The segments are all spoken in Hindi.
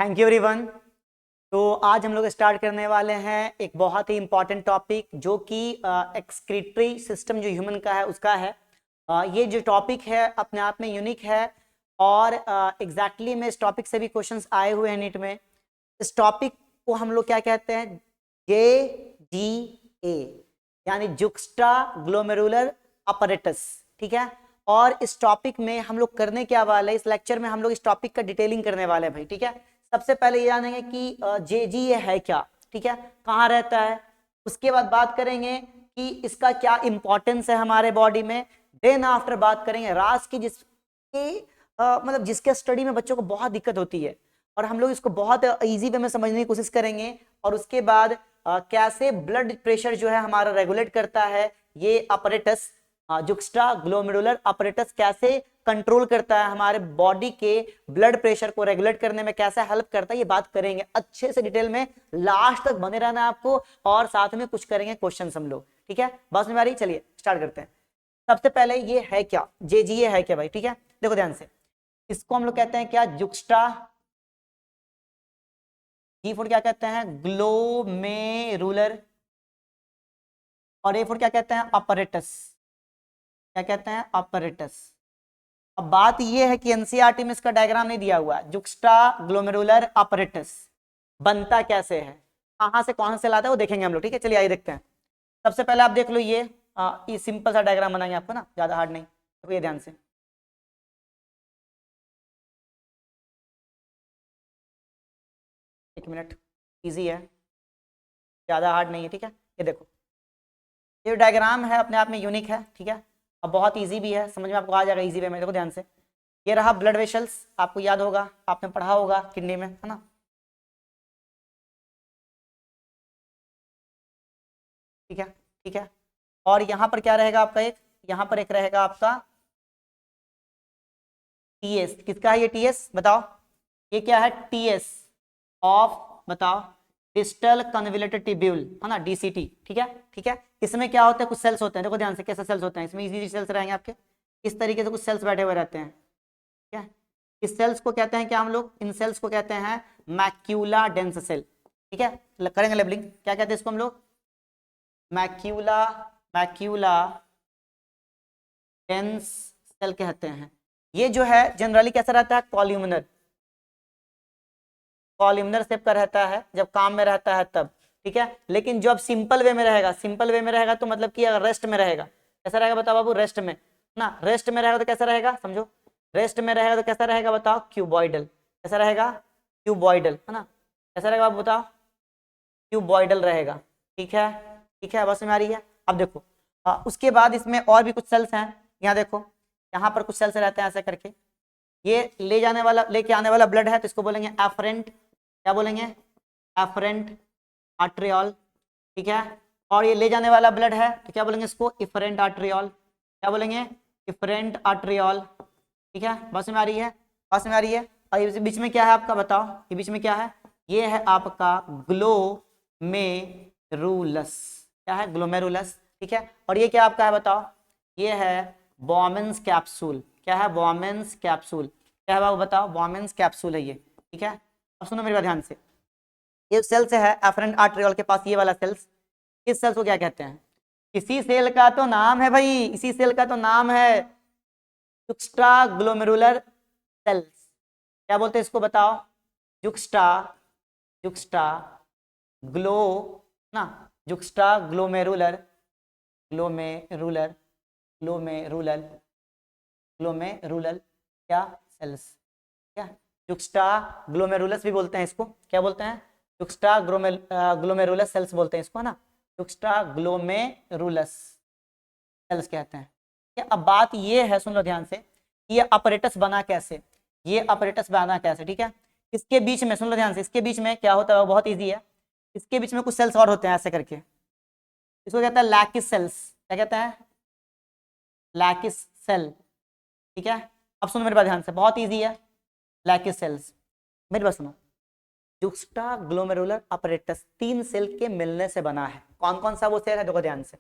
Thank you everyone. तो आज हम लोग स्टार्ट करने वाले हैं एक बहुत ही इंपॉर्टेंट टॉपिक जो कि एक्सक्रीटरी सिस्टम जो ह्यूमन का है उसका है। ये जो टॉपिक है अपने आप में यूनिक है और एग्जैक्टली में इस टॉपिक से भी क्वेश्चंस आए हुए हैं नीट में। इस टॉपिक को हम लोग क्या कहते हैं, JGA यानी जुक्स्टा ग्लोमेरुलर अपरेटस। ठीक है, और इस टॉपिक में हम लोग करने क्या वाले, इस लेक्चर में हम लोग इस टॉपिक का डिटेलिंग करने वाले हैं भाई। ठीक है, सबसे पहले ये जानेंगे कि JGA है क्या, ठीक है, कहाँ रहता है। उसके बाद बात करेंगे कि इसका क्या इंपॉर्टेंस है हमारे बॉडी में। देन आफ्टर बात करेंगे रास की, जिसकी मतलब जिसके स्टडी में बच्चों को बहुत दिक्कत होती है और हम लोग इसको बहुत इजी वे में समझने की कोशिश करेंगे। और उसके बाद कैसे ब्लड प्रेशर जो है हमारा रेगुलेट करता है ये अपरेटस, जुक्स्टा ग्लोमेरुलर अपरेटस कैसे कंट्रोल करता है हमारे बॉडी के ब्लड प्रेशर को रेगुलेट करने में, कैसा हेल्प करता है, ये बात करेंगे अच्छे से डिटेल में। लास्ट तक बने रहना आपको और साथ में कुछ करेंगे क्वेश्चन हम लोग। ठीक है, बस में आ रही, चलिए स्टार्ट करते हैं। सबसे पहले ये है क्या, JGA है क्या भाई। ठीक है, देखो ध्यान से, इसको हम लोग कहते हैं क्या, जुक्स्टा, G4 क्या कहते हैं, ग्लोमेरुलर, और A4 क्या कहते हैं, अपरेटस। क्या कहते हैं, अपरेटस। अब बात यह है कि एनसीईआरटी में इसका डायग्राम नहीं दिया हुआ है। जुक्स्टा ग्लोमेरुलर अपरेटस बनता कैसे है, कहां से कौन से लाता है वो देखेंगे हम लोग। ठीक है, चलिए आइए देखते हैं। सबसे पहले आप देख लो ये सिंपल सा डायग्राम बनाएंगे आपको ना, ज्यादा हार्ड नहीं। देखो ये ध्यान से, एक मिनट, इजी है, ज्यादा हार्ड नहीं है। ठीक है, ये देखो, ये डायग्राम है अपने आप में यूनिक है। ठीक है, अब बहुत इजी भी है, समझ में आपको आ जाएगा इजी वे में। देखो ध्यान से, ये रहा ब्लड वेसल्स, आपको याद होगा, आपने पढ़ा होगा किडनी में, है ना। ठीक है, ठीक है, और यहाँ पर क्या रहेगा आपका, एक यहाँ पर एक रहेगा आपका TS। किसका है ये TS बताओ, ये क्या है, TS ऑफ, बताओ, डिस्टल कन्वोल्यूटेड ट्यूब्यूल, है ना, DCT। ठीक है, ठीक है, इसमें क्या होता है, कुछ सेल्स होते हैं। देखो ध्यान से कैसे सेल्स होते हैं इसमें, इजी सेल्स रहेंगे आपके, इस तरीके से कुछ सेल्स बैठे हुए रहते हैं। ठीक है, इस सेल्स को कहते हैं क्या हम लोग, इन सेल्स को कहते हैं मैक्यूला डेंस सेल। ठीक है, करेंगे लेबलिंग, क्या कहते हैं इसको हम लोग, मैक्यूला, मैक्यूला डेंस सेल कहते हैं। ये जो है जनरली कैसा रहता है, कॉल्यूमिनर, कॉल्यूमिनर शेप का रहता है जब काम में रहता है तब। ठीक है, लेकिन जब सिंपल वे में रहेगा, सिंपल वे में रहेगा तो मतलब कि अगर रेस्ट में रहेगा, कैसा रहेगा बताओ बाबू, रेस्ट में ना, रेस्ट में रहेगा तो कैसा रहेगा समझो, रेस्ट में रहेगा तो कैसा रहेगा बताओ, क्यूबॉइडल। कैसा रहेगा, क्यूबॉइडल, है ना। कैसा रहेगा बाबू बताओ, क्यूबॉइडल रहेगा। ठीक है, ठीक है, बस में आ रही है। अब देखो उसके बाद इसमें और भी कुछ सेल्स हैं। यहाँ देखो, यहाँ पर कुछ सेल्स रहते हैं ऐसे करके। ये ले जाने वाला, लेके आने वाला ब्लड है तो इसको बोलेंगे एफरेंट, क्या बोलेंगे, एफरेंट आर्ट्रियोल। ठीक है, और ये ले जाने वाला ब्लड है तो क्या बोलेंगे इसको, इफरेंट आर्ट्रियोल। क्या बोलेंगे, इफरेंट आर्ट्रियोल। ठीक है, बस में आ रही है, बस में आ रही है। और ये बीच में क्या है आपका बताओ, ये बीच में क्या है, ये है आपका ग्लोमेरुलस। क्या है, ग्लोमेरुलस। ठीक है, और ये क्या आपका है बताओ, ये है बॉमेंस कैप्सूल। क्या है, बॉमेंस कैप्सूल। क्या है बाबू बताओ, बॉमेंस कैप्सूल है ये। ठीक है, अब सुनो मेरी बात ध्यान से, ये सेल्स है एफरेंट आर्ट्रियोल के पास, ये वाला सेल्स, इस सेल्स को क्या कहते हैं, इसी सेल का तो नाम है भाई, इसी सेल का तो नाम है जुक्स्टा ग्लोमेरुलर सेल्स। क्या बोलते हैं इसको बताओ, जुक्स्टा, जुक्स्टा ग्लो ना, जुक्स्टा ग्लोमेरुलर, ग्लोमेरुलर, ग्लोमेरुलर, ग्लोमेरुलर क्या सेल्स। क्या, जुक्स्टा ग्लोमेरुलस भी बोलते हैं इसको, क्या बोलते हैं, जुक्स्टा ग्लोमेरुलस सेल्स बोलते हैं इसको, है ना, जुक्स्टा ग्लोमेरुलस सेल्स कहते हैं। क्या, अब बात ये है, सुन लो ध्यान से, ये अपरेटस बना कैसे, ये अपरेटस बना कैसे। ठीक है, इसके बीच में सुन लो ध्यान से, इसके बीच में क्या होता है, बहुत ईजी है। इसके बीच में कुछ सेल्स और होते हैं ऐसे करके, इसको कहता है लैकिस सेल्स। क्या कहता है, लैकिस सेल। ठीक है, अब सुनो मेरे बात ध्यान से, बहुत इजी है, लैकिस सेल्स, मेरी बात सुनो। जुक्स्टा ग्लोमेरुलर अपरेटस 3 सेल के मिलने से बना है। कौन कौन सा वो सेल है, देखो ध्यान से,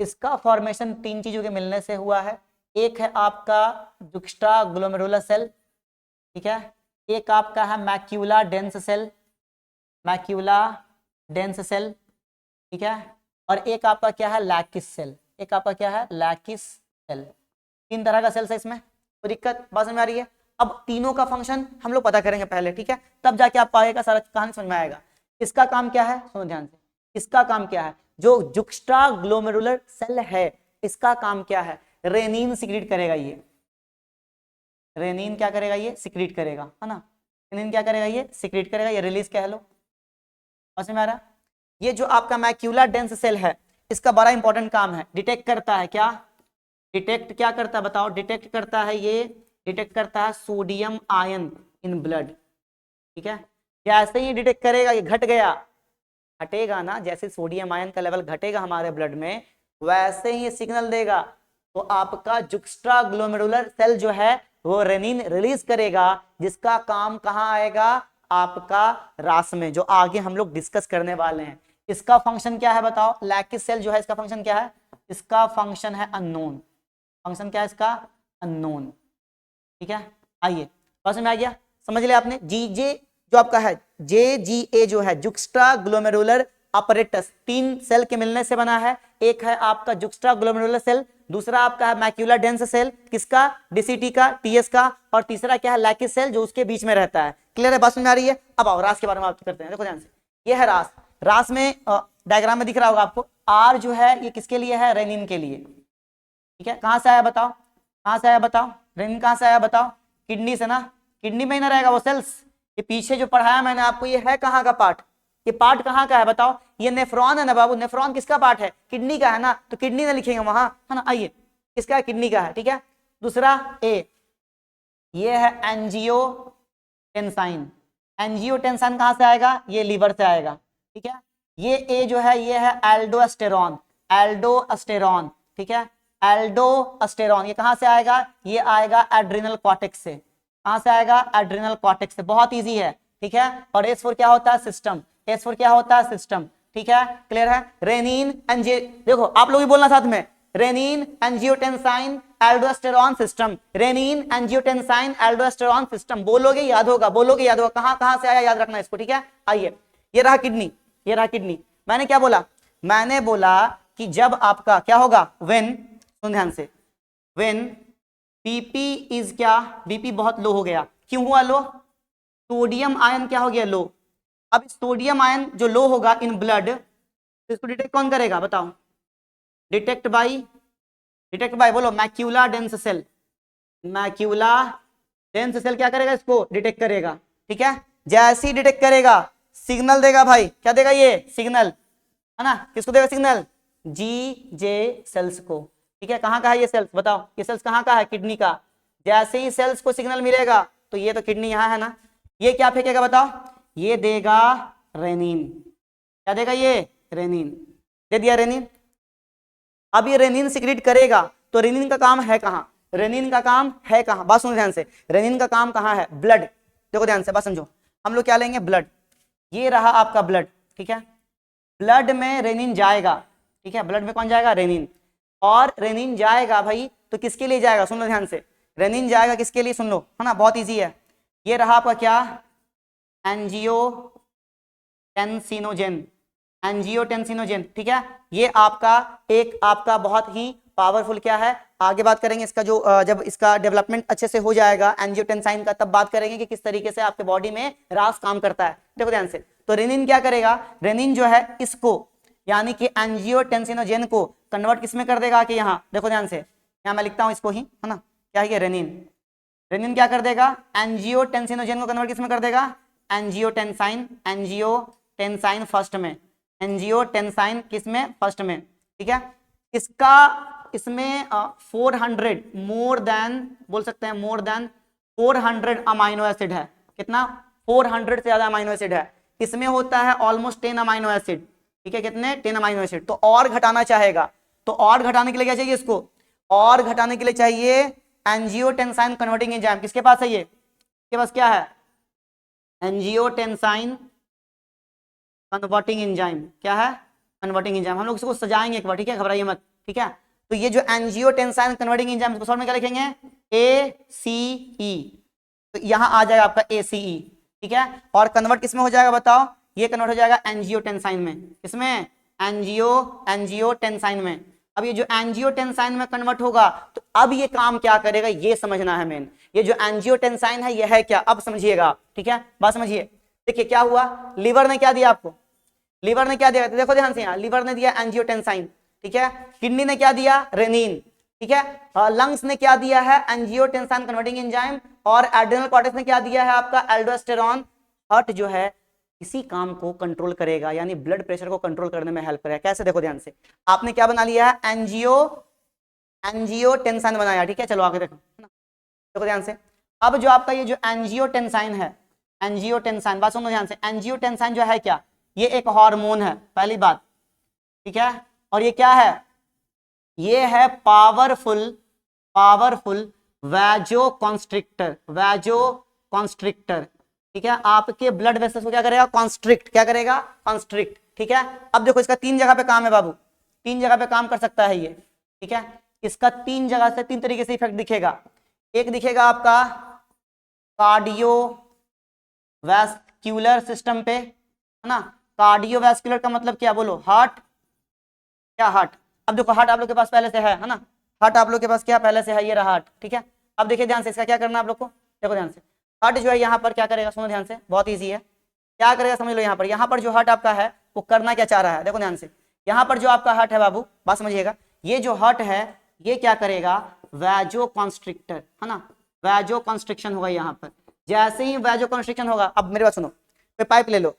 इसका फॉर्मेशन 3 चीजों के मिलने से हुआ है। एक है आपका जुक्स्टा ग्लोमेरुलर सेल, ठीक है, एक आपका है macula dense cell, macula dense cell, ठीक है, और एक आपका क्या है लैकिस सेल, एक आपका क्या है लैकिस सेल। तीन तरह का सेल्स है इसमें, कोई दिक्कत बात समझ में आ रही है। अब तीनों का फंक्शन हम लोग पता करेंगे पहले, ठीक है, तब जाके आप पाएगा सारा कहानी समझ में आएगा। इसका काम क्या है, सुनो ध्यान से, इसका काम क्या है, जो जुक्स्टा ग्लोमेरुलर सेल है इसका काम क्या है, रेनिन सिक्रीट करेगा ये, रेनिन क्या करेगा ये सिक्रीट करेगा, है ना, रेनिन क्या करेगा ये सिक्रीट करेगा, ये रिलीज कह लो, समझ में आ रहा। ये जो आपका मैक्यूला डेंस सेल है इसका बड़ा इंपॉर्टेंट काम है, डिटेक्ट करता है क्या, डिटेक्ट क्या करता है बताओ, डिटेक्ट करता है ये, डिटेक्ट करता है सोडियम आयन इन ब्लड, ठीक है। जैसे ही डिटेक्ट करेगा ये घट गया, घटेगा ना, जैसे सोडियम आयन का लेवल घटेगा हमारे ब्लड में वैसे ही ये सिग्नल देगा, तो आपका जुक्स्ट्रा ग्लोमेरुलर सेल जो है वो रेनिन रिलीज करेगा, जिसका काम कहाँ आएगा, आपका रास में, जो आगे हम लोग डिस्कस करने वाले हैं। इसका फंक्शन क्या है बताओ, लैकिस सेल जो है इसका फंक्शन क्या है, इसका फंक्शन है अननोन, फंक्शन क्या है इसका अननोन, ठीक है। आइए समझ में आ गया, समझ लिया आपने। जी जे जो आपका है JGA जो है जुक्स्ट्रा ग्लोमेरुलर अपरेटस, तीन सेल के मिलने से बना है, एक है आपका जुक्स्ट्रा ग्लोमेरुलर सेल, दूसरा आपका है मैक्यूला डेंस सेल, किसका DCT का TS का, और तीसरा क्या है लैकिस सेल जो उसके बीच में रहता है। क्लियर है, बात समझ में आ रही है। अब आओ रास के बारे में बात करते हैं, देखो ध्यान से, ये है रास, रास में डायग्राम में दिख रहा होगा आपको, R जो है ये किसके लिए है, रेनिन के लिए, ठीक है। कहां से आया बताओ, कहां से आया बताओ, रेनिन कहां से आया बताओ, किडनी से ना, किडनी में ही ना रहेगा वो सेल्स, ये पीछे जो पढ़ाया मैंने आपको ये है कहाँ का पार्ट, ये पार्ट कहाँ का है बताओ, ये नेफ्रॉन है ना बाबू, नेफ्रॉन किसका पार्ट है, किडनी का है ना, तो किडनी ना लिखेंगे वहां, है ना। आइए किसका है, किडनी का है, ठीक है। दूसरा ए, ये है एंजियोटेंसाइन, एंजियोटेंसाइन कहां से आएगा, ये लीवर से आएगा, ठीक है। ये ए जो है ये है एल्डोस्टेरॉन, एल्डोस्टेरॉन, ठीक है, एल्डोस्टेरॉन, ये कहां से आएगा, ये आएगा एड्रिनल कॉर्टेक्स से, कहां से आएगा, एड्रिनल कॉर्टेक्स से, बहुत इजी है, ठीक है। और एस फोर क्या होता है, सिस्टम, एस फोर क्या होता है, सिस्टम, ठीक है, क्लियर है। रेनिन देखो आप लोग भी बोलना साथ में, renin angiotensin aldosterone system, renin angiotensin aldosterone system, बोलोगे याद होगा, बोलोगे याद होगा, कहां कहां से आया याद रखना इसको, ठीक है। आइए ये रहा किडनी, ये रहा किडनी, मैंने क्या बोला, मैंने बोला कि जब आपका क्या होगा, व्हेन, सुन ध्यान से, व्हेन बीपी इज क्या, बीपी बहुत लो हो गया, क्यों हुआ लो, सोडियम आयन क्या हो गया लो। अब सोडियम आयन जो लो होगा इन ब्लड, इसको डिटेक्ट कौन करेगा बताओ, डिटेक्ट बाय बोलो macula dense cell, macula dense cell क्या करेगा, इसको डिटेक्ट करेगा, ठीक है। जैसे ही डिटेक्ट करेगा सिग्नल देगा भाई, क्या देगा ये सिग्नल, है ना, किसको देगा सिग्नल, GJ सेल्स को, ठीक है। कहां का है ये सेल्स बताओ, ये सेल्स कहां का है, किडनी का। जैसे ही सेल्स को सिग्नल मिलेगा तो ये तो किडनी यहां है ना, ये क्या फेंकेगा बताओ, ये देगा रेनिन, क्या देगा ये, रेनिन, दे दिया रेनिन। अब ये रेनिन सिक्रीट करेगा, तो रेनिन का काम है कहां, रेनिन का काम है कहां, बात सुनो ध्यान से, रेनिन का काम कहां है, ब्लड, देखो ध्यान से बात समझो, हम लोग क्या लेंगे, ब्लड, ये रहा आपका ब्लड, ठीक है, ब्लड में रेनिन जाएगा, ठीक है, ब्लड में कौन जाएगा, रेनिन, और रेनिन जाएगा भाई तो किसके लिए जाएगा, सुन लो ध्यान से, रेनिन जाएगा किसके लिए, सुन लो, है ना, बहुत इजी है, ये रहा आपका क्या, एंजियोटेंसिनोजेन, एंजियोटेंसिनोजेन, ठीक है। ये आपका एक आपका बहुत ही पावरफुल क्या है, आगे बात करेंगे इसका जो जब इसका डेवलपमेंट अच्छे से हो जाएगा एंजियोटेंसाइन का, तब बात करेंगे कि किस तरीके से आपके बॉडी में रास काम करता है। देखो ध्यान से, तो रेनिन क्या करेगा, रेनिन जो है इसको यानी कि एंजियोटेंसिनोजेन को कन्वर्ट किसमें कर देगा, कि यहाँ देखो ध्यान से, यहाँ मैं लिखता हूँ इसको ही, है ना, क्या है रेनिन, रेनिन क्या कर देगा, एंजियोटेंसिनोजेन को कन्वर्ट किसमें कर देगा, एंजियोटेंसाइन, एंजियोटेंसाइन फर्स्ट में, एंजियोटेंसाइन किसमें, फर्स्ट में, ठीक है। इसका इसमें 400 मोर देन, बोल सकते हैं मोर देन 400 अमाइनो एसिड है, कितना, 400 से ज्यादा अमाइनो एसिड है, इसमें होता है ऑलमोस्ट 10 अमाइनो एसिड, ठीक है, कितने, 10 अमाइनो एसिड, तो और घटाना चाहेगा, तो और घटाने के लिए क्या चाहिए इसको, और घटाने के लिए चाहिए एंजियोटेंसाइन कन्वर्टिंग एंजाइम, किसके पास है ये, इसके पास क्या है, एंजियोटेंसाइन कन्वर्टिंग एंजाइम, क्या है, कन्वर्टिंग एंजाइम, हम लोग इसको सजाएंगे एक बार, ठीक है, घबराइए मत, ठीक है। तो ये जो एंजियोटेंसाइन कन्वर्टिंग एंजाइम, इसको शॉर्ट में क्या लिखेंगे, ACE, तो यहाँ आ जाएगा आपका ACE, ठीक है। और कन्वर्ट किसमें हो जाएगा बताओ, ये कन्वर्ट हो जाएगा एंजियोटेंसाइन में। किसमें? एंजियोटेंसाइन में। अब ये जो एंजियोटेंसाइन में कन्वर्ट होगा तो अब ये काम क्या करेगा ये समझना है मेन। ये जो एंजियोटेंसाइन है ये है क्या, अब समझिएगा, ठीक है, बात समझिए। देखिए क्या हुआ, लीवर ने क्या दिया आपको, लीवर ने क्या दिया, देखो ध्यान से, यहाँ लीवर ने दिया एंजियोटेंसाइन, ठीक है। किडनी ने क्या दिया, रेनिन, ठीक है। लंग्स ने क्या दिया है, एंजियोटेंसाइन कन्वर्टिंग एंजाइम। और एड्रिनल कॉर्टेक्स ने क्या दिया है आपका, एल्डोस्टेरॉन। हार्ट जो है इसी काम को कंट्रोल करेगा, यानी ब्लड प्रेशर को कंट्रोल करने में हेल्प करेगा। कैसे, देखो ध्यान से, आपने क्या बना लिया है, एंजियोटेंसाइन बनाया, ठीक है। चलो आगे देखो, देखो ध्यान से। अब जो आपका ये जो एंजियोटेंसाइन है, एंजियोटेंसाइन, बात सुनो ध्यान से, एंजियोटेंसाइन जो है क्या, ये एक हार्मोन है, पहली बात, ठीक है। और ये क्या है, ये है पावरफुल वैजोकॉन्स्ट्रिक्टर, ठीक है। आपके ब्लड वेसल्स को क्या करेगा, कॉन्स्ट्रिक्ट, क्या करेगा, कॉन्स्ट्रिक्ट, ठीक है। अब देखो इसका 3 जगह पे काम है बाबू, 3 जगह पे काम कर सकता है ये, ठीक है। इसका 3 जगह से 3 तरीके से इफेक्ट दिखेगा। एक दिखेगा आपका कार्डियोवैस्कुलर सिस्टम पे, है ना। कार्डियोवैस्कुलर का मतलब क्या, बोलो, हार्ट, क्या हार्ट। अब देखो हार्ट आप लोग के पास पहले से है ना, हार्ट आप लोग के पास क्या पहले से है, ये रहा हार्ट, ठीक है। अब देखिए ध्यान से, इसका क्या करना है आप लोग को, देखो ध्यान से। हार्ट जो है यहाँ पर क्या करेगा, सुनो ध्यान से, बहुत इजी है, क्या करेगा समझ लो। यहाँ पर जो हार्ट आपका है वो करना क्या चाह रहा है, देखो ध्यान से। यहाँ पर जो आपका हार्ट है बाबू, बात समझिएगा, ये जो हार्ट है ये क्या करेगा, वैजोकॉन्स्ट्रिक्टर, है ना, वैजोकॉन्स्ट्रिक्शन होगा यहाँ पर। जैसे ही वैजोकॉन्स्ट्रिक्शन होगा, अब मेरी बात सुनो, तो पाइप ले लो,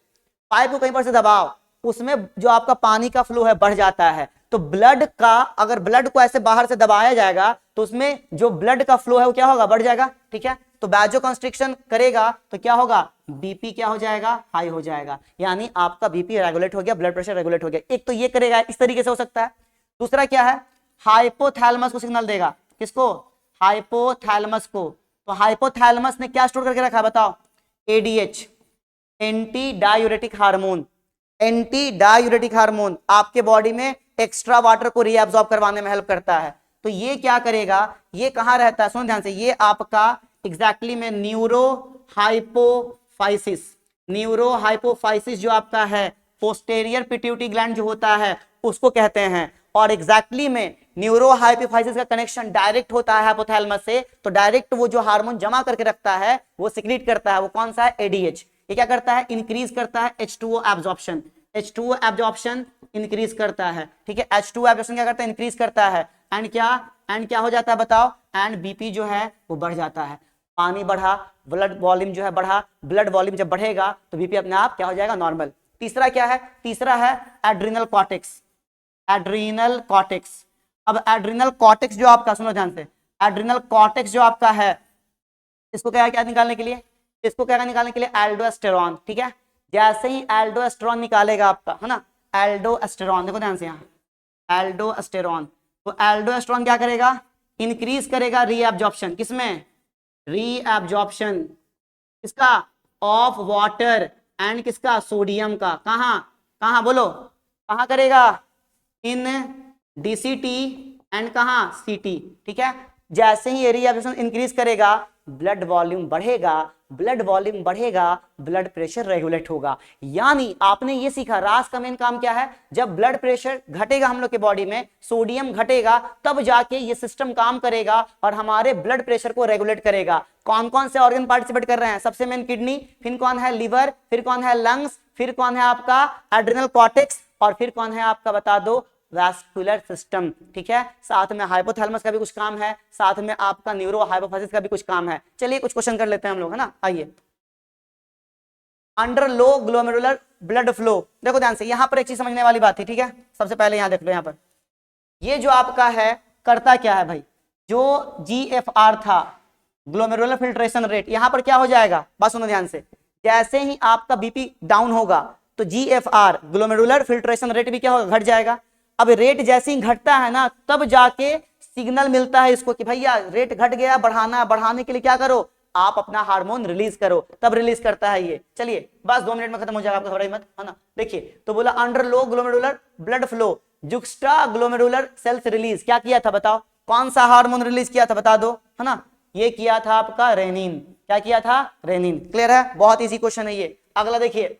पाइप को कहीं पर से दबाओ, उसमें जो आपका पानी का फ्लो है बढ़ जाता है। तो ब्लड का, अगर ब्लड को ऐसे बाहर से दबाया जाएगा तो उसमें जो ब्लड का फ्लो है वो क्या होगा, बढ़ जाएगा, ठीक है। तो वैजोकॉन्स्ट्रिक्शन करेगा तो क्या होगा, बीपी क्या हो जाएगा, हाई हो जाएगा, यानी आपका बीपी रेगुलेट हो गया, ब्लड प्रेशर रेगुलेट हो गया। एक तो ये करेगा, इस तरीके से हो सकता है। दूसरा क्या है, हाइपोथैलेमस को सिग्नल देगा, किसको, हाइपोथैलेमस को। तो हाइपोथैलेमस ने क्या स्टोर करके रखा है बताओ, ADH, anti diuretic hormone. Anti diuretic hormone आपके बॉडी में एक्स्ट्रा वाटर को रीअब्सॉर्ब करवाने में हेल्प करता है। तो ये क्या करेगा, ये कहां रहता है, सुनो ध्यान से, ये आपका एग्जैक्टली में न्यूरोहाइपोफाइसिस जो आपका है, पोस्टेरियर पिट्यूटरी ग्लैंड जो होता है उसको कहते हैं। और एग्जैक्टली में न्यूरोहाइपोफाइसिस का कनेक्शन डायरेक्ट होता है हाइपोथैलेमस से, तो डायरेक्ट वो जो हार्मोन जमा करके रखता है वो सिक्रीट करता है, वो कौन सा है, एडीएच। ये क्या करता है, इंक्रीज करता है H2O absorption, H2O absorption increase करता है, ठीक है। H2O एब्जॉर्प्शन क्या करता है, इंक्रीज करता है। एंड क्या हो जाता है बताओ, एंड बीपी जो है वो बढ़ जाता है। पानी बढ़ा, ब्लड वॉल्यूम जो है बढ़ा, ब्लड वॉल्यूम जब बढ़ेगा तो बीपी अपने आप क्या हो जाएगा, नॉर्मल। तीसरा क्या है, तीसरा है एड्रिनल कॉर्टेक्स, एड्रिनल कॉर्टेक्स। अब एड्रिनल कॉर्टेक्स जो आपका, सुनो ध्यान से, एड्रिनल कॉर्टेक्स जो आपका है, इसको क्या निकालने के लिए, इसको क्या निकालने के लिए, एल्डोस्टेरॉन, ठीक है। जैसे ही एल्डोस्टेरॉन निकालेगा आपका, है ना, एल्डोस्टेरॉन, देखो ध्यान से यहाँ, एल्डोस्टेरॉन। तो एल्डोस्टेरॉन क्या करेगा, इंक्रीज करेगा रीअब्जॉर्प्शन, किसमें, रीअब्जॉर्प्शन किसका, ऑफ वाटर एंड किसका, सोडियम का। कहां बोलो, कहां करेगा, इन डीसीटी एंड कहां, सीटी, ठीक है। जैसे ही रीअब्जॉर्प्शन इंक्रीज करेगा, ब्लड वॉल्यूम बढ़ेगा, ब्लड वॉल्यूम बढ़ेगा, ब्लड प्रेशर रेगुलेट होगा। यानी आपने ये सीखा, रास का मेन काम क्या है, जब ब्लड प्रेशर घटेगा हम लोग के बॉडी में, सोडियम घटेगा, तब जाके ये सिस्टम काम करेगा और हमारे ब्लड प्रेशर को रेगुलेट करेगा। कौन कौन से ऑर्गन पार्टिसिपेट कर रहे हैं, सबसे मेन किडनी, फिर कौन है लिवर, फिर कौन है लंग्स, फिर कौन है आपका एड्रिनल कॉर्टेक्स, और फिर कौन है आपका बता दो, वैस्कुलर सिस्टम, ठीक है। साथ में हाइपोथैलेमस का भी कुछ काम है, साथ में आपका न्यूरोहाइपोफाइसिस का भी कुछ काम है। चलिए कुछ क्वेश्चन कर लेते हैं हम लोग, है ना, आइए। Under low glomerular blood flow, देखो ध्यान से, यहां पर एक चीज समझने वाली बात थी, ठीक है। सबसे पहले यहां देख लो, यहां पर ये जो आपका है करता क्या है भाई, जो GFR था, ग्लोमेरुलर फिल्ट्रेशन रेट, यहां पर क्या हो जाएगा, बात सुनो ध्यान से, जैसे ही आपका बीपी डाउन होगा तो GFR ग्लोमेरुलर फिल्ट्रेशन रेट भी क्या होगा, घट जाएगा। अब रेट जैसे ही घटता है ना, तब जाके सिग्नल मिलता है इसको कि भैया रेट घट गया, बढ़ाने के लिए क्या करो, आप अपना हार्मोन रिलीज करो, तब रिलीज करता है ये। चलिए बस 2 मिनट में खत्म हो जाएगा, आपको घबराइए मत, है ना। देखिए तो बोला under low glomerular blood flow juxta glomerular cells release, क्या किया था बताओ, कौन सा हार्मोन रिलीज किया था बता दो, है ना। ये किया था आपका रेनिन। क्या किया था? रेनिन। क्लियर है? बहुत इजी क्वेश्चन है ये। अगला देखिए,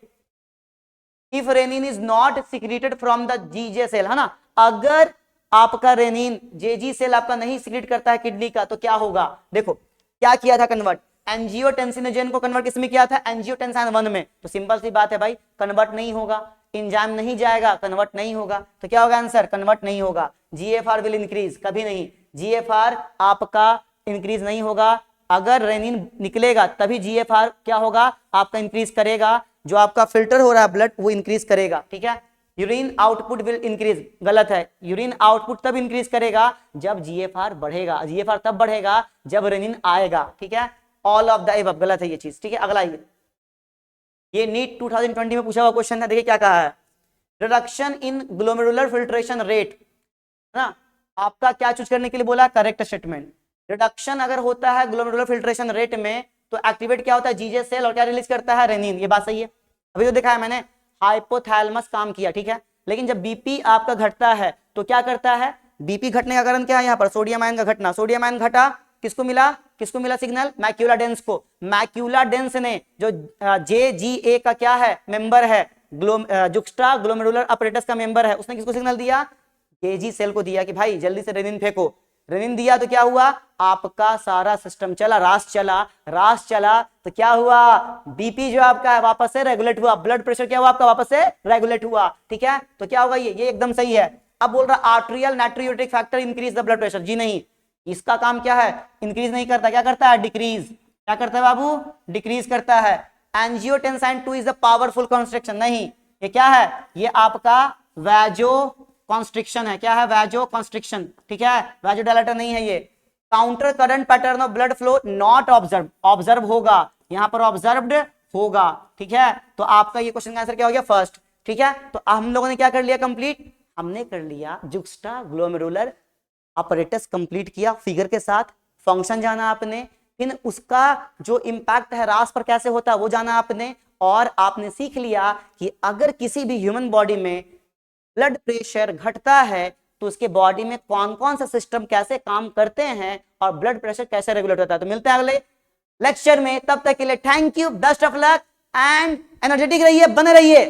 if renin is not secreted from the JG cell, है ना, अगर आपका रेनिन जेजी सेल आपका नहीं सिक्रेट करता है किडनी का, तो क्या होगा? देखो क्या किया था कन्वर्ट, एंजियोटेंसिनोजन को कन्वर्ट किसमें किया था? एंजियोटेंसिन 1 में। तो सिंपल सी बात है भाई, कन्वर्ट नहीं होगा, एंजाइम नहीं जाएगा, कन्वर्ट नहीं होगा, तो क्या होगा आंसर? कन्वर्ट नहीं होगा। जीएफआर विल इंक्रीज, कभी नहीं, जीएफआर आपका इंक्रीज नहीं होगा। अगर रेनिन निकलेगा तभी जीएफआर क्या होगा? आपका इंक्रीज करेगा, जो आपका फिल्टर हो रहा है ब्लड वो इंक्रीज करेगा। ठीक है, यूरिन आउटपुट विल इंक्रीज, गलत है। यूरिन आउटपुट तब इंक्रीज करेगा जब जीएफआर बढ़ेगा, जीएफआर तब बढ़ेगा जब रेनिन आएगा। ठीक है, ऑल ऑफ द एबव, गलत है ये चीज। ठीक है, अगला ये नीट 2020 में पूछा हुआ क्वेश्चन है। देखिए क्या कहा है, reduction in glomerular filtration rate, है ना, आपका क्या चूज करने के लिए बोला? Correct statement. रिडक्शन अगर होता है ग्लोमेरुलर फिल्ट्रेशन रेट में तो एक्टिवेट क्या होता है? जीजे सेल, और क्या रिलीज करता है? रेनिन। ये बात सही है, अभी तो देखा है मैंने, हाइपोथैलेमस काम किया। ठीक है, लेकिन जब बीपी आपका घटता है तो क्या करता है? बीपी घटने का कारण क्या है? यहाँ पर सोडियम आयन का घटना। सोडियम आयन घटा, किसको मिला? किसको मिला सिग्नल? मैक्यूला डेंस को। मैक्यूला डेंस ने जो JGA का क्या है? मेंबर है, जुक्स्टा ग्लोमेरुलर अपरेटस का मेंबर है, उसने किसको सिग्नल दिया? जेजी सेल को दिया कि भाई जल्दी से रेनिन फेंको। रेनिन दिया तो क्या हुआ? आपका सारा सिस्टम चला, रास चला, रास चला तो क्या हुआ? बीपी जो आपका है वापस से रेगुलेट हुआ, ब्लड प्रेशर क्या हुआ आपका? वापस से रेगुलेट हुआ। ठीक है, तो क्या होगा? ये एकदम सही है। अब बोल रहा arterial natriuretic factor increase the blood pressure, जी नहीं, इसका काम क्या है? इंक्रीज नहीं करता, क्या करता है? डिक्रीज। क्या करता है बाबू? डिक्रीज करता है। Angiotensin 2 is a powerful constriction, नहीं, ये क्या है? ये आपका वैजो कॉन्स्ट्रिक्शन है। क्या है? वैजो कॉन्स्ट्रिक्शन। ठीक है, वैजोडाइलेटर नहीं है ये। Counter current pattern of blood flow not observe, observe होगा, यहां पर ऑब्जर्व्ड होगा। ठीक है, तो आपका ये क्वेश्चन का आंसर क्या हो गया? फर्स्ट। ठीक है, तो हम लोगों ने क्या कर लिया? कंप्लीट हमने कर लिया जुक्स्टा ग्लोमेरुलर अपरेटस, कंप्लीट किया फिगर के साथ। फंक्शन जाना आपने, फिर उसका जो इंपैक्ट है रास पर कैसे होता है वो जाना आपने, और आपने सीख लिया कि अगर किसी भी ह्यूमन बॉडी में ब्लड प्रेशर घटता है तो उसके बॉडी में कौन कौन सा सिस्टम कैसे काम करते हैं और ब्लड प्रेशर कैसे रेगुलेट होता है। तो मिलते हैं अगले लेक्चर में, तब तक के लिए thank you, best of luck and energetic रहिए, बने रहिए।